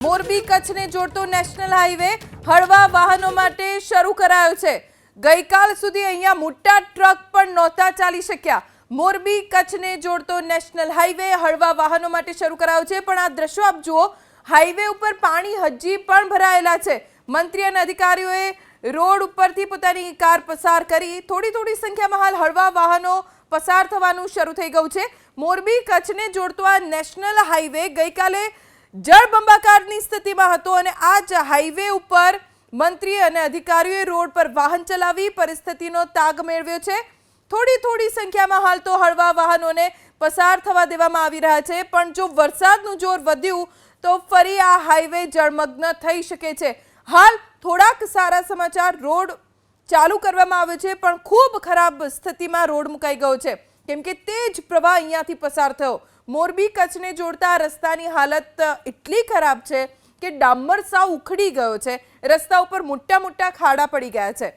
મોરબી કચ્છને જોડતો national highway હળવા વાહનો માટે શરૂ કરાયો છે। ગઈકાલ સુધી અહીંયા મોટા ટ્રક પણ નહોતા ચાલી શક્યા। મોરબી કચ્છને જોડતો નેશનલ હાઈવે હળવા વાહનો માટે શરૂ કરાયો છે, પણ આ દ્રશ્યો આપ જુઓ, હાઈવે ઉપર પાણી હજી પણ ભરાયેલા છે। મંત્રી અને અધિકારીઓએ રોડ ઉપરથી પોતાની કાર પસાર કરી થોડી સંખ્યામાં હાલ હળવા વાહનો પસાર થવાનું શરૂ થઈ ગયું છે। મોરબી કચ્છને જોડતો આ નેશનલ હાઈવે ગઈકાલે જળબંબાકારની સ્થિતિમાં હતો અને આ જ હાઈવે ઉપર મંત્રી અને અધિકારીઓએ રોડ પર વાહન ચલાવી પરિસ્થિતિનો તાગ મેળવ્યો છે। થોડી સંખ્યામાં હાલ તો હળવા વાહનોને પસાર થવા દેવામાં આવી રહ્યા છે, પણ જો વરસાદનું જોર વધ્યું તો ફરી આ હાઈવે જળમગ્ન થઈ શકે છે। હાલ થોડાક સારા સમાચાર, રોડ ચાલુ કરવામાં આવ્યો છે, પણ ખૂબ ખરાબ સ્થિતિમાં રોડ મુકાઈ ગયો છે, કેમ કે તેજ પ્રવાહ અહીંયાથી પસાર થયો। મોરબી કચ્છને જોડતા રસ્તાની હાલત એટલી ખરાબ છે કે ડામર સાવ ઉખડી ગયો છે। રસ્તા ઉપર મોટા ખાડા પડી ગયા છે।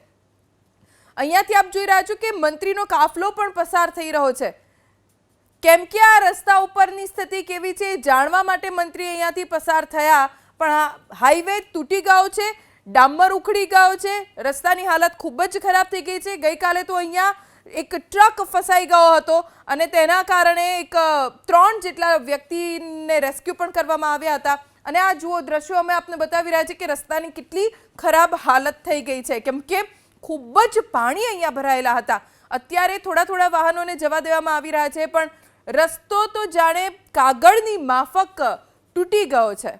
અહીંયાથી આપ જોઈ રહ્યા છો કે મંત્રીનો કાફલો પણ પસાર થઈ રહ્યો છે, કેમ કે આ રસ્તા ઉપરની સ્થિતિ કેવી છે જાણવા માટે મંત્રી અહીંયાથી પસાર થયા, પણ આ હાઈવે તૂટી ગયો છે, ડામર ઉખડી ગયો છે, રસ્તાની હાલત ખૂબ જ ખરાબ થઈ ગઈ છે। ગઈકાલે તો અહીંયા એક ટ્રક ફસાઈ ગયો હતો અને તેના કારણે 3 જેટલા વ્યક્તિને રેસ્ક્યુ પણ કરવામાં આવ્યા હતા। અને આ જુઓ દ્રશ્યો અમે આપને બતાવી રહ્યા છે કે રસ્તાની કેટલી ખરાબ હાલત થઈ ગઈ છે, કેમ કે ખૂબ જ પાણી અહીંયા ભરાયેલા હતા। અત્યારે થોડા વાહનોને જવા દેવામાં આવી રહ્યા છે, પણ રસ્તો તો જાણે કાગળની માફક તૂટી ગયો છે।